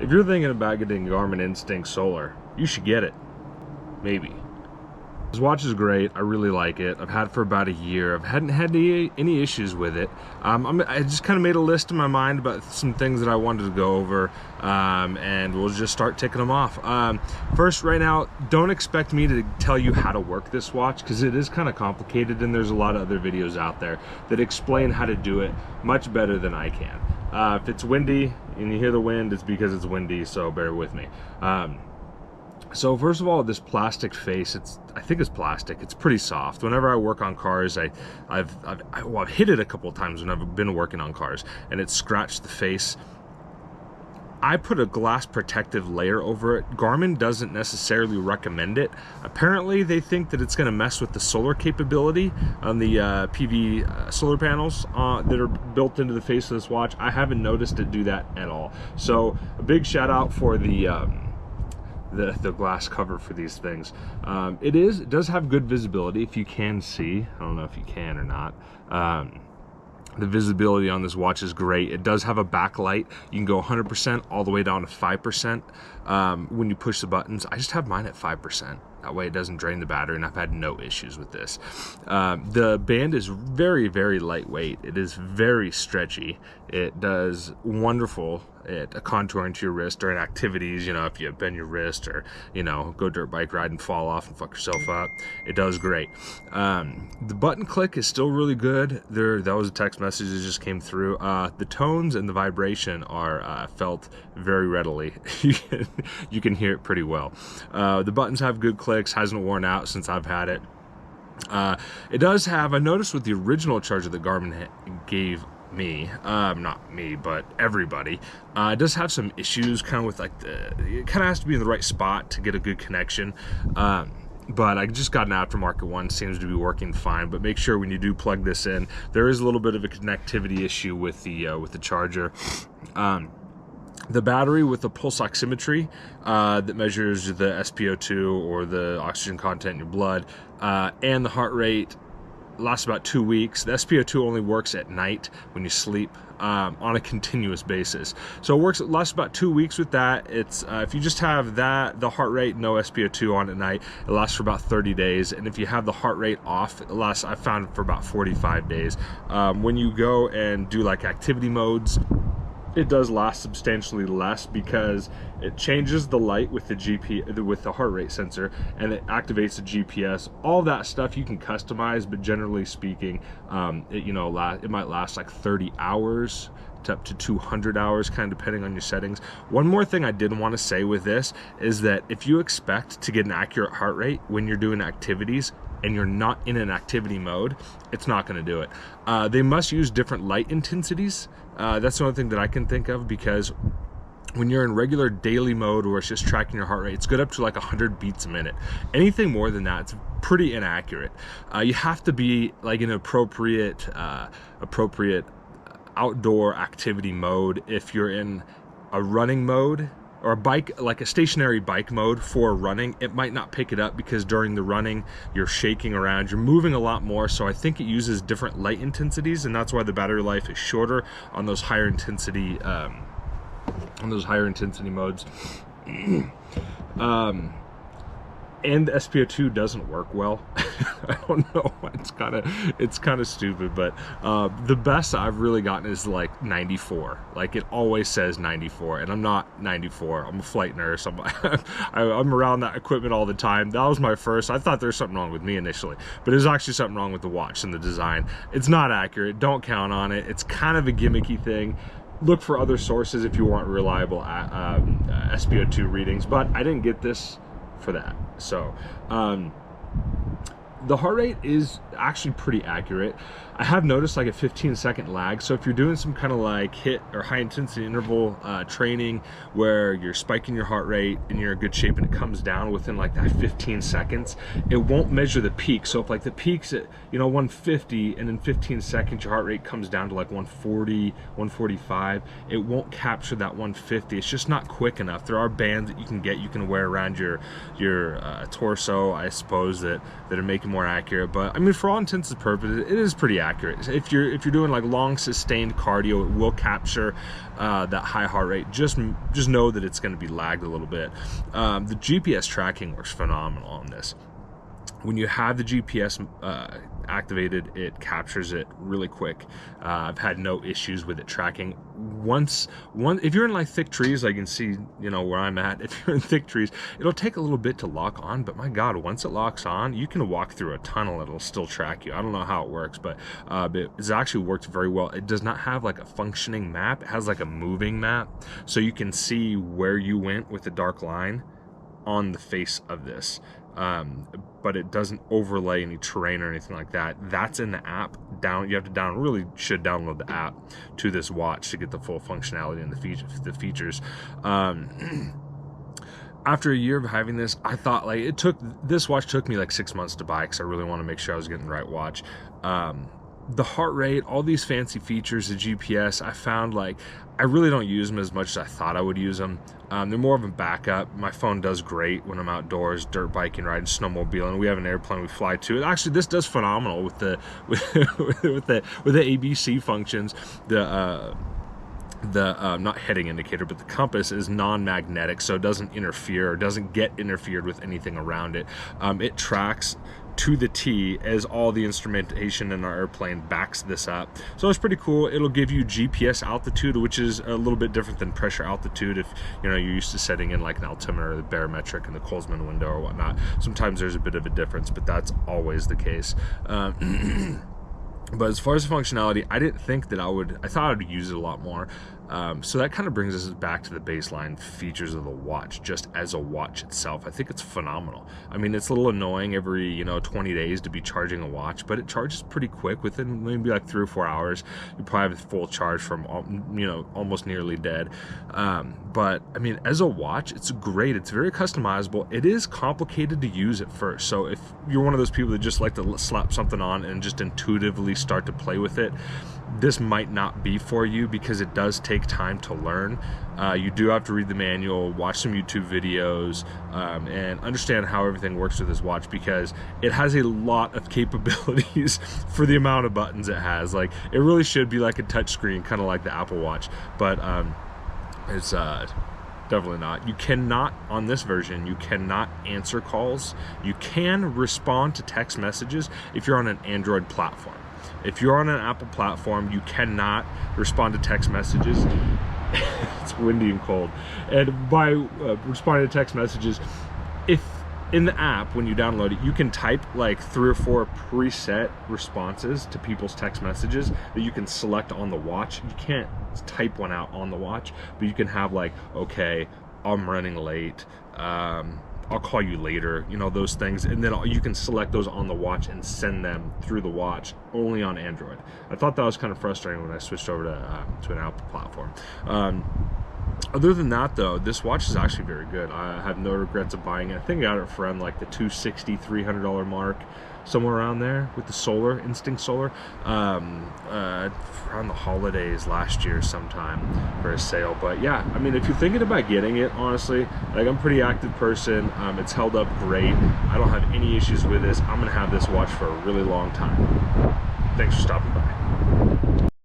if you're thinking about getting Garmin Instinct Solar, you should get it. Maybe. This watch is great. I really like it. I've had it for about a year. I hadn't had any issues with it. I just kind of made a list in my mind about some things that I wanted to go over, and we'll just start ticking them off. First, right now, don't expect me to tell you how to work this watch, because it is kind of complicated, and there's a lot of other videos out there that explain how to do it much better than I can. If it's windy and you hear the wind, it's because it's windy, so bear with me. So first of all, this plastic face, I think it's plastic. It's pretty soft. Whenever I work on cars, I've hit it a couple of times when I've been working on cars, and it's scratched the face. I put a glass protective layer over it. Garmin doesn't necessarily recommend it. Apparently, they think that it's going to mess with the solar capability on the PV solar panels that are built into the face of this watch. I haven't noticed it do that at all. So a big shout out for the glass cover for these things. It does have good visibility, if you can see. I don't know if you can or not. The visibility on this watch is great. It does have a backlight. You can go 100% all the way down to 5% when you push the buttons. I just have mine at 5%. That way it doesn't drain the battery, and I've had no issues with this. The band is very, very lightweight. It is very stretchy. It does wonderful at contouring to your wrist during activities. You know, if you bend your wrist, or, you know, go dirt bike ride and fall off and fuck yourself up, it does great. The button click is still really good. That was a text message that just came through. The tones and the vibration are felt very readily. You can hear it pretty well. The buttons have good clicks, hasn't worn out since I've had it. It does have, I noticed with the original charger that Garmin gave me, not me, but everybody, it does have some issues kind of with like it kind of has to be in the right spot to get a good connection. But I just got an aftermarket one, seems to be working fine. But make sure when you do plug this in, there is a little bit of a connectivity issue with the charger. The battery with the pulse oximetry that measures the SpO2 or the oxygen content in your blood, and the heart rate, lasts about 2 weeks. The SpO2 only works at night when you sleep, on a continuous basis. So it lasts about 2 weeks with that. It's if you just have that, the heart rate, no SpO2 on at night, it lasts for about 30 days. And if you have the heart rate off, it lasts, I found, for about 45 days. When you go and do like activity modes, it does last substantially less, because it changes the light with the heart rate sensor, and it activates the GPS. All that stuff you can customize, but generally speaking, it might last like 30 hours to up to 200 hours, kind of depending on your settings. One more thing I did want to say with this is that if you expect to get an accurate heart rate when you're doing activities, and you're not in an activity mode, it's not going to do it. They must use different light intensities. That's the only thing that I can think of, because when you're in regular daily mode where it's just tracking your heart rate, it's good up to like 100 beats a minute. Anything more than that, it's pretty inaccurate. You have to be like in appropriate outdoor activity mode. If you're in a running mode, or a bike, like a stationary bike mode for running, it might not pick it up, because during the running you're shaking around, you're moving a lot more. So I think it uses different light intensities, and that's why the battery life is shorter on those higher intensity modes. And the SpO2 doesn't work well. I don't know, it's kind of stupid, but the best I've really gotten is like 94. Like, it always says 94, and I'm not 94. I'm a flight nurse. I'm around that equipment all the time. That was my first. I thought there was something wrong with me initially, but there's actually something wrong with the watch and the design. It's not accurate. Don't count on it. It's kind of a gimmicky thing. Look for other sources if you want reliable SpO2 readings, but I didn't get this for that. So the heart rate is actually pretty accurate. I have noticed like a 15-second lag. So if you're doing some kind of like HIIT or high intensity interval training where you're spiking your heart rate and you're in good shape, and it comes down within like that 15 seconds, it won't measure the peak. So if like the peak's at 150, and in 15 seconds your heart rate comes down to like 140, 145, it won't capture that 150. It's just not quick enough. There are bands that you can wear around your torso, I suppose, that are making more accurate, but I mean, for all intents and purposes, it is pretty accurate. If you're doing like long sustained cardio, it will capture that high heart rate. Just know that it's going to be lagged a little bit. The GPS tracking works phenomenal on this. When you have the GPS activated, it captures it really quick. I've had no issues with it tracking. If you're in like thick trees, I can see, you know, where I'm at. If you're in thick trees, it'll take a little bit to lock on, but my God, once it locks on, you can walk through a tunnel. It'll still track you. I don't know how it works, but it's actually worked very well. It does not have like a functioning map. It has like a moving map, so you can see where you went with the dark line on the face of this. But it doesn't overlay any terrain or anything like that. That's in the app. You have to really should download the app to this watch to get the full functionality and the features. After a year of having this, I thought like this watch took me like 6 months to buy, because I really want to make sure I was getting the right watch. The heart rate, all these fancy features, the GPS, I found like I really don't use them as much as I thought I would use them. They're more of a backup. My phone does great when I'm outdoors, dirt biking, riding, snowmobiling. We have an airplane we fly to. Actually, this does phenomenal with the with the ABC functions. The not heading indicator, but the compass is non-magnetic, so it doesn't interfere or doesn't get interfered with anything around it. It tracks to the T as all the instrumentation in our airplane backs this up. So it's pretty cool. It'll give you GPS altitude, which is a little bit different than pressure altitude. If you know, you're used to setting in like an altimeter, the barometric, and the Kollsman window or whatnot, sometimes there's a bit of a difference, but that's always the case. But as far as the functionality, I didn't think that I thought I'd use it a lot more. So that kind of brings us back to the baseline features of the watch, just as a watch itself. I think it's phenomenal. I mean, it's a little annoying every 20 days to be charging a watch, but it charges pretty quick. Within maybe like 3 or 4 hours, you probably have a full charge from almost nearly dead. But I mean, as a watch, it's great. It's very customizable. It is complicated to use at first. So if you're one of those people that just like to slap something on and just intuitively start to play with it, this might not be for you, because it does take time to learn. You do have to read the manual, watch some YouTube videos, and understand how everything works with this watch, because it has a lot of capabilities for the amount of buttons it has. Like, it really should be like a touch screen, kind of like the Apple Watch, but it's definitely not. You cannot, on this version, you cannot answer calls. You can respond to text messages if you're on an Android platform. If you're on an Apple platform, you cannot respond to text messages. It's windy and cold. And by responding to text messages, if in the app, when you download it, you can type like 3 or 4 preset responses to people's text messages that you can select on the watch. You can't type one out on the watch, but you can have like, okay, I'm running late, I'll call you later, those things, and then you can select those on the watch and send them through the watch, only on Android. I thought that was kind of frustrating when I switched over to an Apple platform. Other than that, though, this watch is actually very good. I have no regrets of buying it. I think I got it for around like the $260, $300 mark, somewhere around there, with the Solar, Instinct Solar, around the holidays last year sometime for a sale. But yeah, I mean, if you're thinking about getting it, honestly, like, I'm a pretty active person. It's held up great. I don't have any issues with this. I'm gonna have this watch for a really long time. Thanks for stopping by.